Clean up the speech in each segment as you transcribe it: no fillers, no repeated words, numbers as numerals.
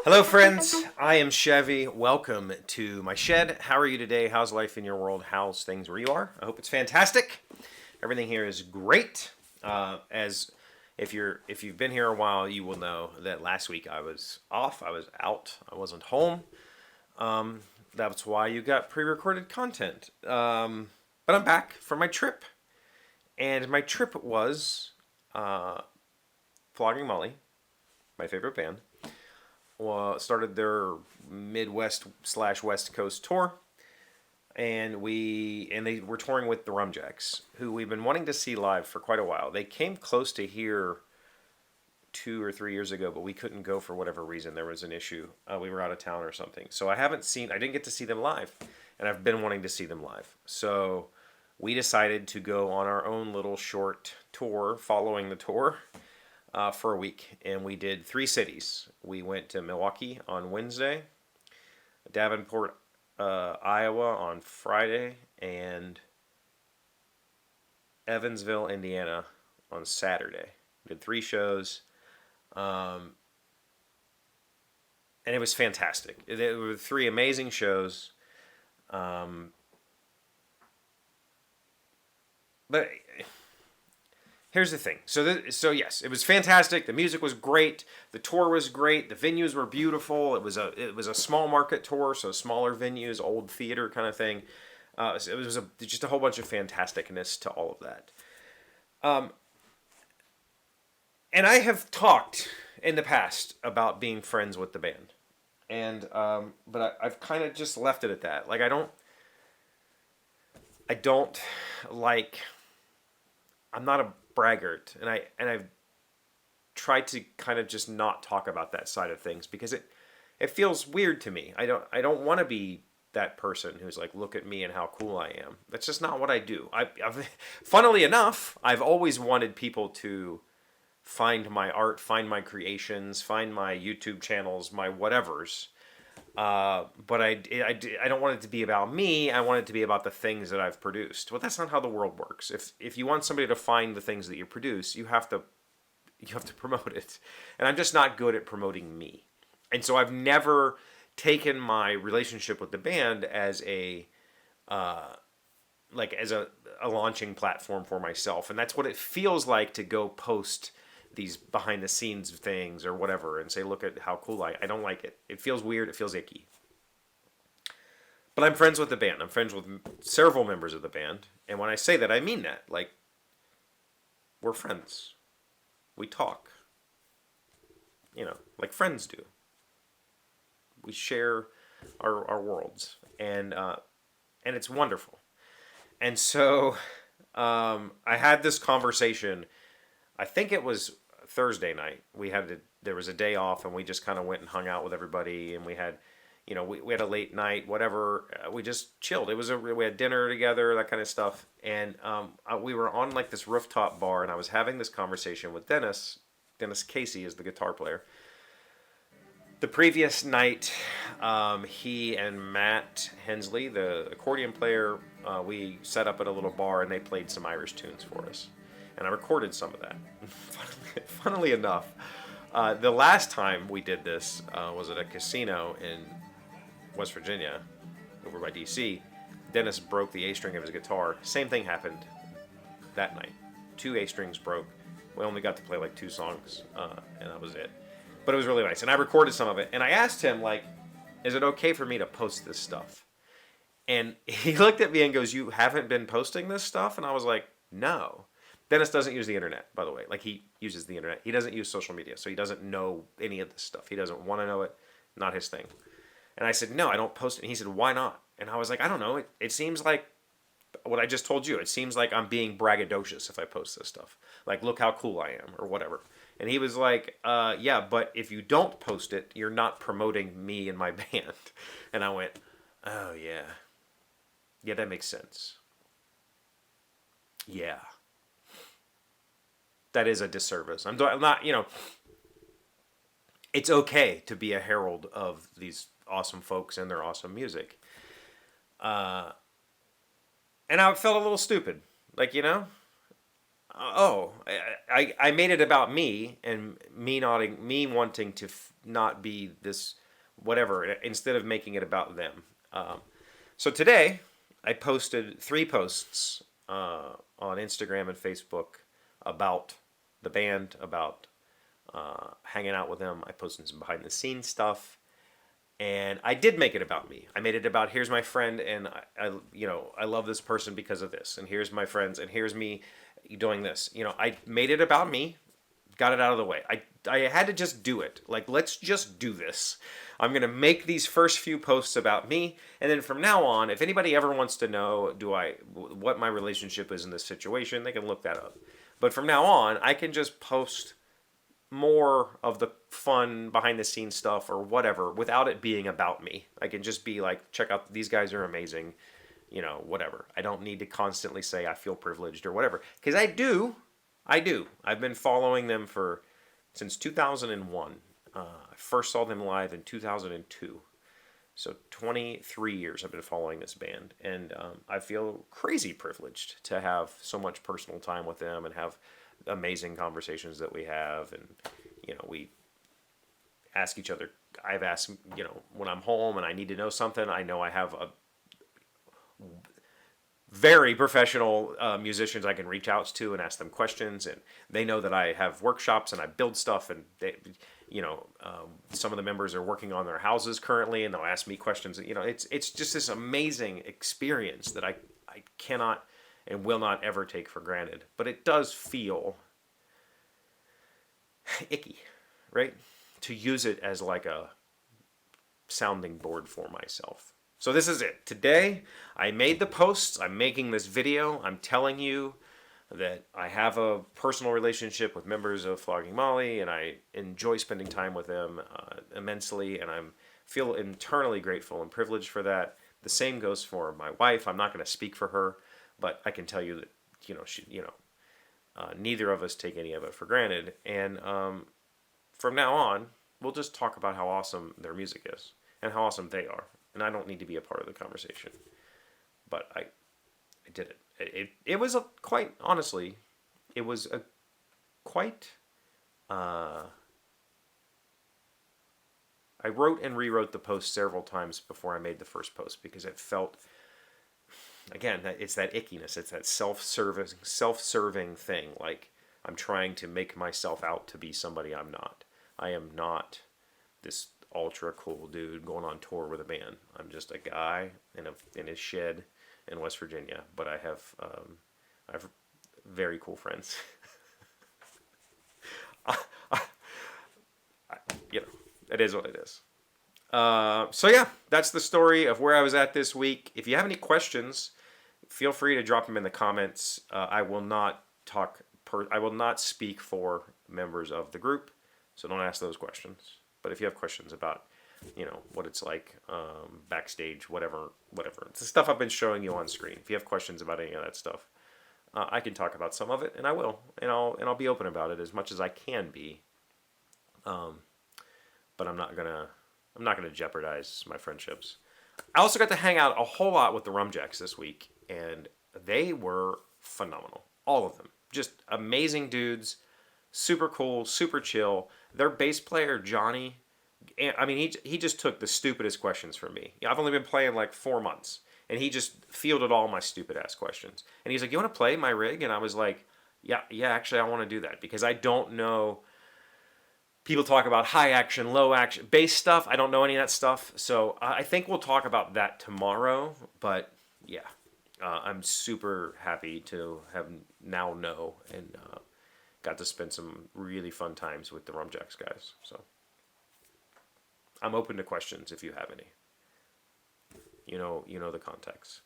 Hello, friends. I am Chevee. Welcome to my shed. How are you today? How's life in your world? How's things where you are? I hope it's fantastic. Everything here is great. As if you've been here a while, you will know that last week I was off. I was out. I wasn't home. That's why you got pre-recorded content. But I'm back for my trip, and my trip was Flogging Molly, my favorite band. Started their Midwest slash West Coast tour, and they were touring with the Rumjacks, who we've been wanting to see live for quite a while. They came close to here 2 or 3 years ago, but we couldn't go for whatever reason. There was an issue. We were out of town or something, so I didn't get to see them live, and I've been wanting to see them live. So we decided to go on our own little short tour, following the tour for a week, and we did 3 cities. We went to Milwaukee on Wednesday, Davenport, Iowa on Friday, and Evansville, Indiana on Saturday. We did 3 shows, and it was fantastic. It were 3 amazing shows. But here's the thing. So yes, it was fantastic. The music was great. The tour was great. The venues were beautiful. It was a small market tour, so smaller venues, old theater kind of thing. So it was just a whole bunch of fantasticness to all of that. And I have talked in the past about being friends with the band, and I've kind of just left it at that. Like I don't like. I'm not a braggart, and I've tried to kind of just not talk about that side of things because it feels weird to me. I don't want to be that person who's like, look at me and how cool I am. That's just not what I do. Funnily enough, I've always wanted people to find my art, find my creations, find my YouTube channels, my whatevers. But I don't want it to be about me. I want it to be about the things that I've produced. Well, that's not how the world works. If you want somebody to find the things that you produce, you have to promote it. And I'm just not good at promoting me. And so I've never taken my relationship with the band as a launching platform for myself. And that's what it feels like to go post these behind the scenes things or whatever and say, look at how cool I don't like it. It feels weird. It feels icky. But I'm friends with the band. I'm friends with several members of the band. And when I say that, I mean that. Like, we're friends. We talk. Like friends do. We share our worlds. And it's wonderful. And so I had this conversation. I think it was Thursday night. There was a day off, and we just kind of went and hung out with everybody, and we had, we had a late night, whatever. We just chilled. We had dinner together, that kind of stuff, and we were on like this rooftop bar, and I was having this conversation with Dennis. Dennis Casey is the guitar player. The previous night, he and Matt Hensley, the accordion player, we set up at a little bar, and they played some Irish tunes for us. And I recorded some of that. Funnily enough, the last time we did this was at a casino in West Virginia, over by D.C. Dennis broke the A string of his guitar. Same thing happened that night. 2 A strings broke. We only got to play like 2 songs, and that was it. But it was really nice. And I recorded some of it. And I asked him, like, is it okay for me to post this stuff? And he looked at me and goes, you haven't been posting this stuff? And I was like, no. Dennis doesn't use the internet, by the way. Like, he uses the internet. He doesn't use social media, so he doesn't know any of this stuff. He doesn't want to know it. Not his thing. And I said, no, I don't post it. And he said, why not? And I was like, I don't know. It seems like what I just told you. It seems like I'm being braggadocious if I post this stuff. Like, look how cool I am, or whatever. And he was like, yeah, but if you don't post it, you're not promoting me and my band. And I went, oh, yeah. Yeah, that makes sense. Yeah. That is a disservice. I'm not, it's okay to be a herald of these awesome folks and their awesome music. And I felt a little stupid. Like, I made it about me and me wanting to not be this whatever instead of making it about them. So today I posted 3 posts on Instagram and Facebook about the band, about hanging out with them. I posted some behind the scenes stuff, and I did make it about me. I made it about here's my friend, and I love this person because of this, and here's my friends, and here's me doing this. I made it about me, got it out of the way. I had to just do it. Like, let's just do this. I'm gonna make these first few posts about me, and then from now on, if anybody ever wants to know what my relationship is in this situation, they can look that up. But from now on, I can just post more of the fun behind the scenes stuff or whatever without it being about me. I can just be like, check out, these guys are amazing, whatever. I don't need to constantly say I feel privileged or whatever, because I do. I've been following them since 2001. I first saw them live in 2002. So 23 years I've been following this band, and I feel crazy privileged to have so much personal time with them and have amazing conversations that we have, and we ask each other. I've asked, when I'm home and I need to know something, I know I have a very professional musicians I can reach out to and ask them questions, and they know that I have workshops and I build stuff, and they, some of the members are working on their houses currently, and they'll ask me questions. It's just this amazing experience that I cannot and will not ever take for granted. But it does feel icky, right? To use it as like a sounding board for myself. So this is it. Today, I made the posts. I'm making this video. I'm telling you that I have a personal relationship with members of Flogging Molly, and I enjoy spending time with them immensely, and I feel internally grateful and privileged for that. The same goes for my wife. I'm not going to speak for her, but I can tell you that neither of us take any of it for granted. And from now on, we'll just talk about how awesome their music is and how awesome they are. And I don't need to be a part of the conversation, but I did it. It was quite honestly, it was a quite. I wrote and rewrote the post several times before I made the first post, because it felt, again, that it's that ickiness, it's that self-serving thing. Like, I'm trying to make myself out to be somebody I'm not. I am not this ultra cool dude going on tour with a band. I'm just a guy in his shed in West Virginia, but I have very cool friends. It is what it is. So yeah, that's the story of where I was at this week. If you have any questions, feel free to drop them in the comments. I will not speak for members of the group, so don't ask those questions. But if you have questions about, what it's like backstage, whatever, it's the stuff I've been showing you on screen. If you have questions about any of that stuff, I can talk about some of it, and I will, and I'll be open about it as much as I can be. But I'm not gonna jeopardize my friendships. I also got to hang out a whole lot with the Rumjacks this week, and they were phenomenal. All of them, just amazing dudes, super cool, super chill. Their bass player Johnny, I mean, he just took the stupidest questions from me. I've only been playing like 4 months, and he just fielded all my stupid ass questions. And he's like, "You want to play my rig?" And I was like, "Yeah, actually, I want to do that," because I don't know. People talk about high action, low action, bass stuff. I don't know any of that stuff. So I think we'll talk about that tomorrow. But yeah, I'm super happy to have now know and got to spend some really fun times with the Rumjacks guys. So I'm open to questions if you have any. You know the context.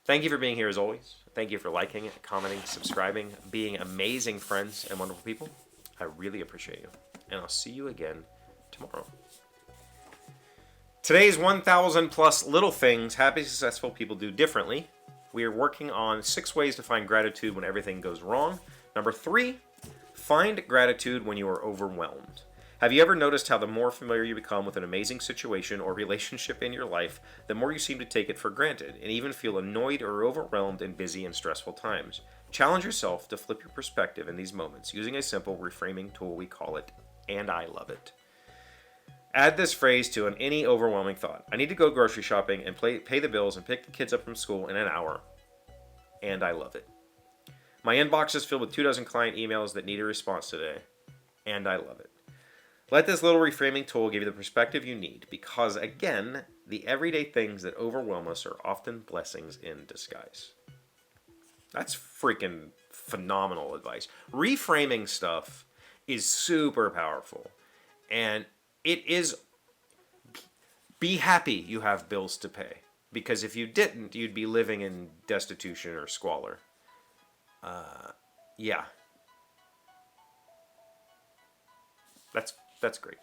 Thank you for being here as always. Thank you for liking, commenting, subscribing, being amazing friends and wonderful people. I really appreciate you, and I'll see you again tomorrow. Today's 1,000 plus little things happy, successful people do differently. We are working on 6 ways to find gratitude when everything goes wrong. Number 3, find gratitude when you are overwhelmed. Have you ever noticed how the more familiar you become with an amazing situation or relationship in your life, the more you seem to take it for granted and even feel annoyed or overwhelmed in busy and stressful times? Challenge yourself to flip your perspective in these moments using a simple reframing tool. We call it "and I love it." Add this phrase to any overwhelming thought. I need to go grocery shopping and pay the bills and pick the kids up from school in an hour. And I love it. My inbox is filled with 24 client emails that need a response today. And I love it. Let this little reframing tool give you the perspective you need because, again, the everyday things that overwhelm us are often blessings in disguise. That's freaking phenomenal advice. Reframing stuff is super powerful. And it is, be happy you have bills to pay. Because if you didn't, you'd be living in destitution or squalor. Yeah. That's great.